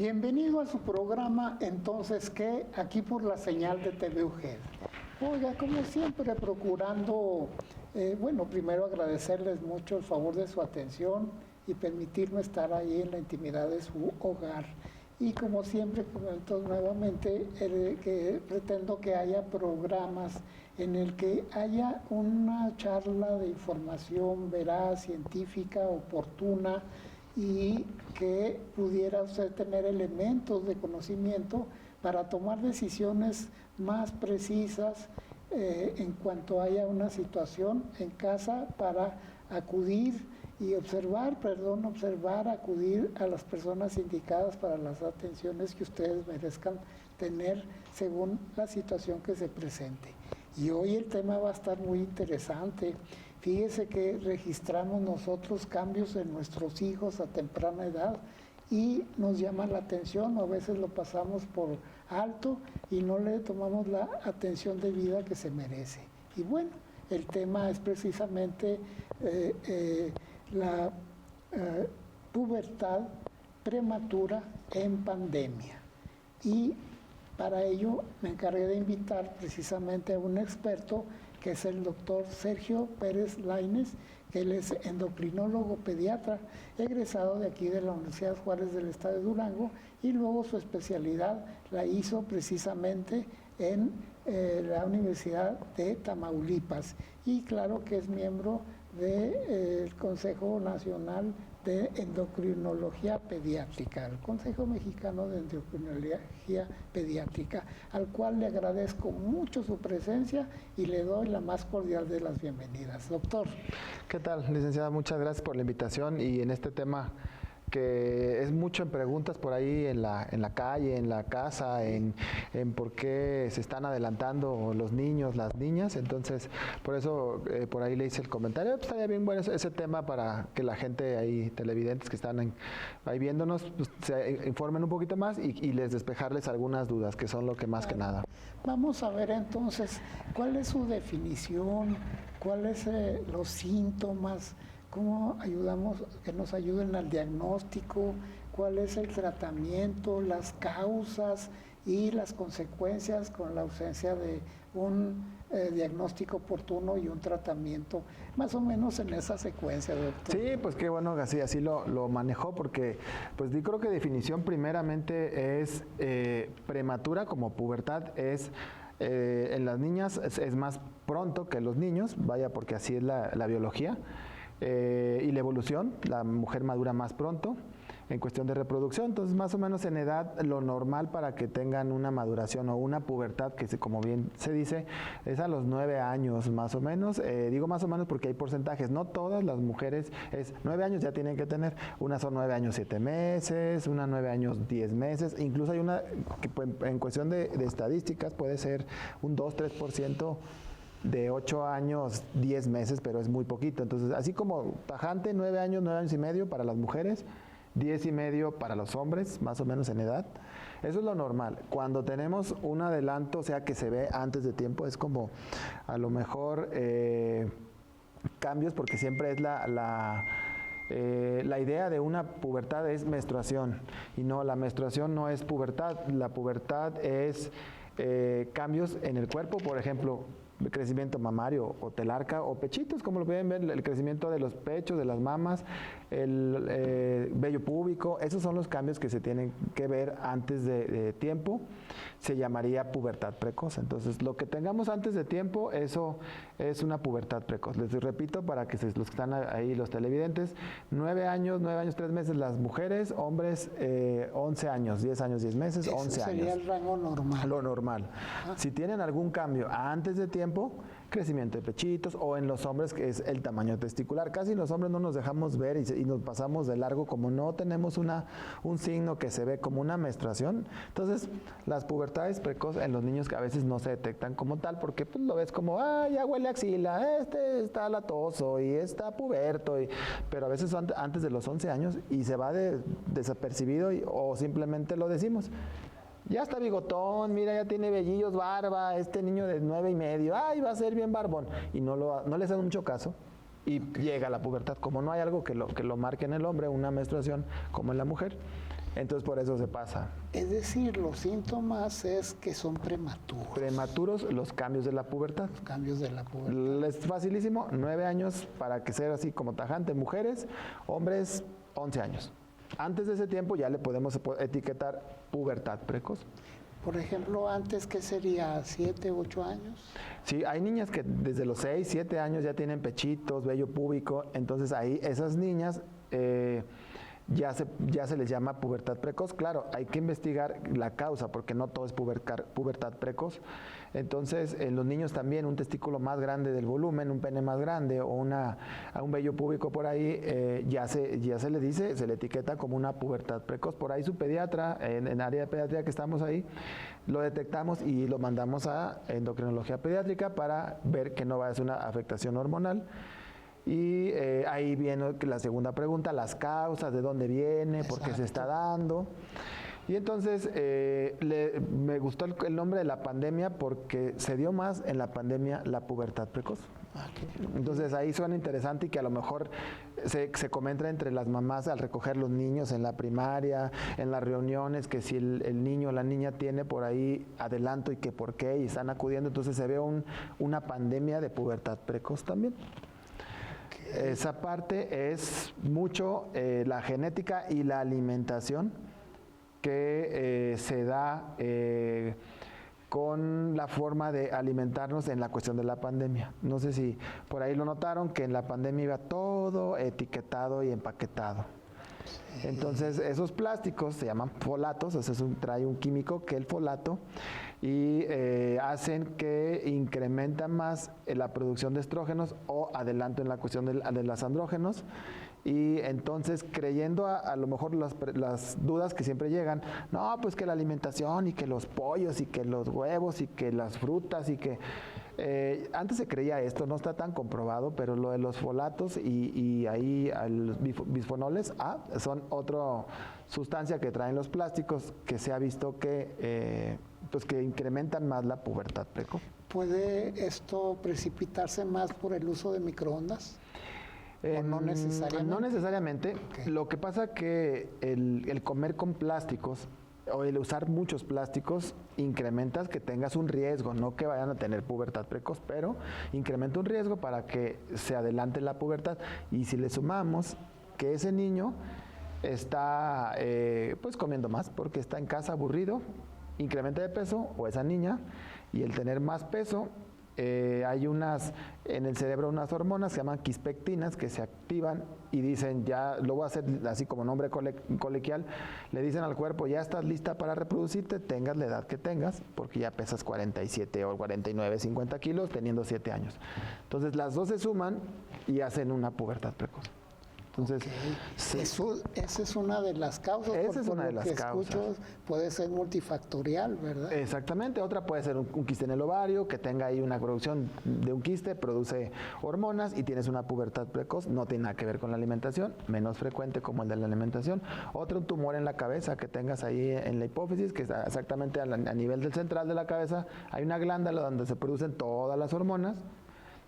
Bienvenido a su programa Entonces ¿Qué? Aquí por la señal de TV UGED. Oiga, como siempre procurando, primero agradecerles mucho el favor de su atención y permitirme estar ahí en la intimidad de su hogar. Y como siempre comento nuevamente que pretendo que haya programas en el que haya una charla de información veraz, científica, oportuna, y que pudiera usted tener elementos de conocimiento para tomar decisiones más precisas en cuanto haya una situación en casa, para acudir y acudir a las personas indicadas para las atenciones que ustedes merezcan tener según la situación que se presente. Y hoy el tema va a estar muy interesante. Fíjese que registramos nosotros cambios en nuestros hijos a temprana edad y nos llama la atención, o a veces lo pasamos por alto y no le tomamos la atención debida que se merece. Y bueno, el tema es precisamente la pubertad prematura en pandemia. Y para ello me encargué de invitar precisamente a un experto, que es el doctor Sergio Pérez Lainez, que él es endocrinólogo pediatra, egresado de aquí de la Universidad Juárez del Estado de Durango, y luego su especialidad la hizo precisamente en la Universidad de Tamaulipas, y claro que es miembro del Consejo Nacional de Endocrinología Pediátrica, el Consejo Mexicano de Endocrinología Pediátrica, al cual le agradezco mucho su presencia y le doy la más cordial de las bienvenidas. Doctor. ¿Qué tal, licenciada? Muchas gracias por la invitación, y en este tema que es mucho en preguntas por ahí en la calle, en la casa, en por qué se están adelantando los niños, las niñas. Entonces, por eso por ahí le hice el comentario. Pues estaría bien bueno ese tema para que la gente ahí, televidentes que están ahí viéndonos, pues, se informen un poquito más y les despejarles algunas dudas, que son lo que más que nada. Vamos a ver entonces, ¿cuál es su definición? ¿Cuáles los síntomas? ¿Cómo ayudamos, que nos ayuden al diagnóstico? ¿Cuál es el tratamiento, las causas y las consecuencias con la ausencia de un diagnóstico oportuno y un tratamiento? Más o menos en esa secuencia, doctor. Sí, pues qué bueno que así lo manejó, porque pues yo creo que definición primeramente es prematura, como pubertad es en las niñas es más pronto que los niños, vaya, porque así es la biología. Y la evolución, la mujer madura más pronto en cuestión de reproducción. Entonces, más o menos en edad, lo normal para que tengan una maduración o una pubertad, que como bien se dice, es a los 9 años más o menos. Digo más o menos porque hay porcentajes, no todas las mujeres es 9 años ya tienen que tener, unas son 9 años 7 meses, una 9 años 10 meses, incluso hay una que en cuestión de estadísticas puede ser un 2-3%, de 8 años, 10 meses, pero es muy poquito. Entonces, así como tajante, 9 años y medio para las mujeres, 10 y medio para los hombres, más o menos en edad. Eso es lo normal. Cuando tenemos un adelanto, o sea, que se ve antes de tiempo, es como a lo mejor cambios, porque siempre es la idea de una pubertad es menstruación, y no, la menstruación no es pubertad. La pubertad es cambios en el cuerpo, por ejemplo, crecimiento mamario o telarca o pechitos, como lo pueden ver, el crecimiento de los pechos, de las mamas, el vello púbico. Esos son los cambios que se tienen que ver antes de tiempo. Se llamaría pubertad precoz. Entonces, lo que tengamos antes de tiempo, eso es una pubertad precoz. Les repito para que los que están ahí, los televidentes, 9 años, 3 meses las mujeres, hombres 11 años, 10 años, 10 meses, 11 años. Sería el rango normal. Lo normal. Si tienen algún cambio antes de tiempo, crecimiento de pechitos, o en los hombres que es el tamaño testicular. Casi los hombres no nos dejamos ver y nos pasamos de largo, como no tenemos un signo que se ve como una menstruación. Entonces, las pubertades precoces en los niños, que a veces no se detectan como tal, porque pues, lo ves como, ya huele a axila, está latoso y está puberto, pero a veces son antes de los 11 años y se va desapercibido o simplemente lo decimos. Ya está bigotón, mira, ya tiene vellillos, barba, este niño de 9 y medio, va a ser bien barbón. Y no les dan mucho caso. Y llega la pubertad. Como no hay algo que lo marque en el hombre, una menstruación como en la mujer, Entonces por eso se pasa. Es decir, los síntomas es que son prematuros. Prematuros los cambios de la pubertad. Los cambios de la pubertad. Es facilísimo, 9 años para que sea así como tajante. Mujeres, hombres, 11 años. Antes de ese tiempo ya le podemos etiquetar pubertad precoz. Por ejemplo, antes, ¿qué sería? ¿7, 8 años? Sí, hay niñas que desde los 6, 7 años ya tienen pechitos, vello púbico, entonces ahí esas niñas ya se les llama pubertad precoz. Claro, hay que investigar la causa porque no todo es pubertad precoz. Entonces, en los niños también un testículo más grande del volumen, un pene más grande o un vello púbico por ahí, ya se le dice, se le etiqueta como una pubertad precoz. Por ahí su pediatra, en área de pediatría que estamos ahí, lo detectamos y lo mandamos a endocrinología pediátrica para ver que no va a ser una afectación hormonal. Y ahí viene la segunda pregunta, las causas, de dónde viene, por qué se está dando. Y entonces me gustó el nombre de la pandemia porque se dio más en la pandemia la pubertad precoz. Entonces ahí suena interesante y que a lo mejor se comenta entre las mamás al recoger los niños en la primaria, en las reuniones, que si el niño o la niña tiene por ahí adelanto y que por qué, y están acudiendo, entonces se ve una pandemia de pubertad precoz también. Esa parte es mucho la genética y la alimentación que se da con la forma de alimentarnos en la cuestión de la pandemia. No sé si por ahí lo notaron, que en la pandemia iba todo etiquetado y empaquetado. Entonces esos plásticos se llaman folatos, o sea, trae un químico que el folato, y hacen que incrementan más la producción de estrógenos o adelanto en la cuestión de los andrógenos. Y entonces, creyendo a lo mejor las dudas que siempre llegan, no, pues que la alimentación y que los pollos y que los huevos y que las frutas y que... antes se creía esto, no está tan comprobado, pero lo de los folatos y ahí los bisfenoles A son otra sustancia que traen los plásticos que se ha visto que, pues que incrementan más la pubertad precoz. ¿Puede esto precipitarse más por el uso de microondas? ¿O no necesariamente? No necesariamente. Okay. Lo que pasa que el comer con plásticos o el usar muchos plásticos incrementas que tengas un riesgo, no que vayan a tener pubertad precoz, pero incrementa un riesgo para que se adelante la pubertad. Y si le sumamos que ese niño está pues comiendo más porque está en casa aburrido, incrementa de peso, o esa niña, y el tener más peso, hay en el cerebro unas hormonas que se llaman quispectinas que se activan y dicen, ya lo voy a hacer así como nombre coloquial, le dicen al cuerpo, ya estás lista para reproducirte, tengas la edad que tengas, porque ya pesas 47 o 49, 50 kilos teniendo 7 años. Entonces las dos se suman y hacen una pubertad precoz. Entonces, okay. Sí. Esa es una de las causas. Esa es una de las causas. Escucho, puede ser multifactorial, ¿verdad? Exactamente. Otra puede ser un quiste en el ovario, que tenga ahí una producción de un quiste, produce hormonas y tienes una pubertad precoz. No tiene nada que ver con la alimentación, menos frecuente como el de la alimentación. Otro, un tumor en la cabeza que tengas ahí en la hipófisis, que está exactamente a nivel del central de la cabeza. Hay una glándula donde se producen todas las hormonas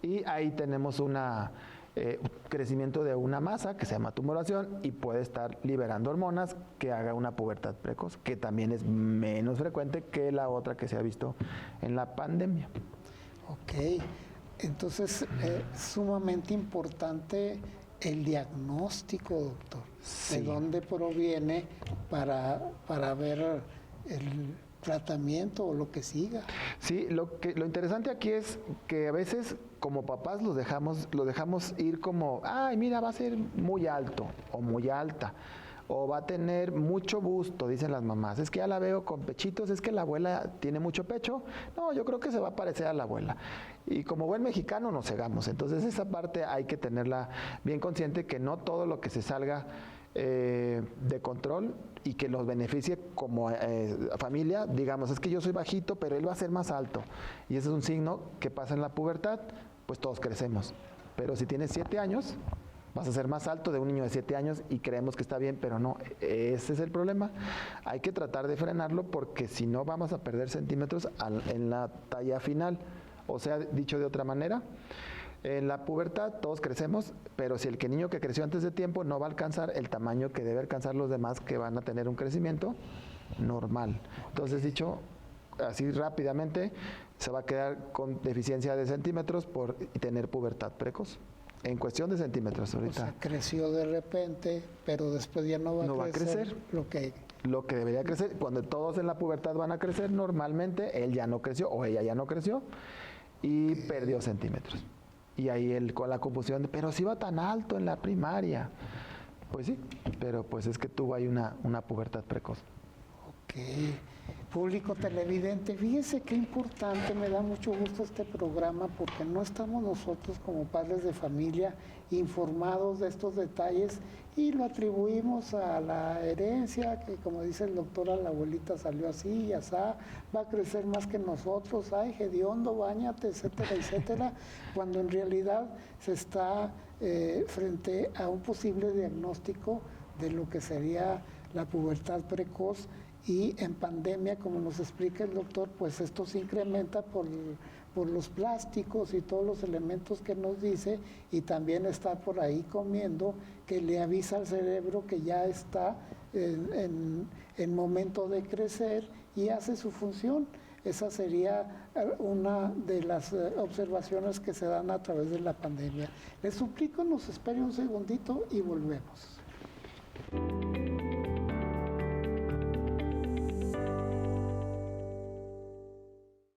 y ahí tenemos crecimiento de una masa que se llama tumoración y puede estar liberando hormonas que haga una pubertad precoz, que también es menos frecuente que la otra que se ha visto en la pandemia. Ok, entonces sumamente importante el diagnóstico, doctor. Sí. ¿De dónde proviene para ver el tratamiento o lo que siga? Sí, lo interesante aquí es que a veces como papás los dejamos ir como, ay, mira, va a ser muy alto o muy alta, o va a tener mucho busto, dicen las mamás. Es que ya la veo con pechitos, es que la abuela tiene mucho pecho. No, yo creo que se va a parecer a la abuela. Y como buen mexicano nos cegamos. Entonces esa parte hay que tenerla bien consciente, que no todo lo que se salga de control y que los beneficie como familia, digamos, es que yo soy bajito, pero él va a ser más alto. Y ese es un signo que pasa en la pubertad, pues todos crecemos. Pero si tienes 7 años, vas a ser más alto de un niño de 7 años y creemos que está bien, pero no, ese es el problema. Hay que tratar de frenarlo porque si no vamos a perder centímetros en la talla final. O sea, dicho de otra manera, En la pubertad todos crecemos, pero si el niño que creció antes de tiempo no va a alcanzar el tamaño que debe alcanzar los demás que van a tener un crecimiento normal. Entonces, dicho así rápidamente, se va a quedar con deficiencia de centímetros por tener pubertad precoz. En cuestión de centímetros ahorita. O sea, creció de repente, pero después ya no va a crecer lo que debería crecer. Cuando todos en la pubertad van a crecer, normalmente él ya no creció o ella ya no creció y perdió centímetros. Y ahí él con la confusión de, pero si iba tan alto en la primaria. Pues sí, pero pues es que tuvo ahí una pubertad precoz. Ok. Público televidente, fíjese qué importante, me da mucho gusto este programa porque no estamos nosotros como padres de familia informados de estos detalles y lo atribuimos a la herencia, que como dice el doctor, a la abuelita salió así y asá, va a crecer más que nosotros, ay, hediondo, báñate, etcétera, etcétera, cuando en realidad se está frente a un posible diagnóstico de lo que sería la pubertad precoz. Y en pandemia, como nos explica el doctor, pues esto se incrementa por los plásticos y todos los elementos que nos dice, y también está por ahí comiendo, que le avisa al cerebro que ya está en momento de crecer y hace su función. Esa sería una de las observaciones que se dan a través de la pandemia. Les suplico, nos espere un segundito y volvemos.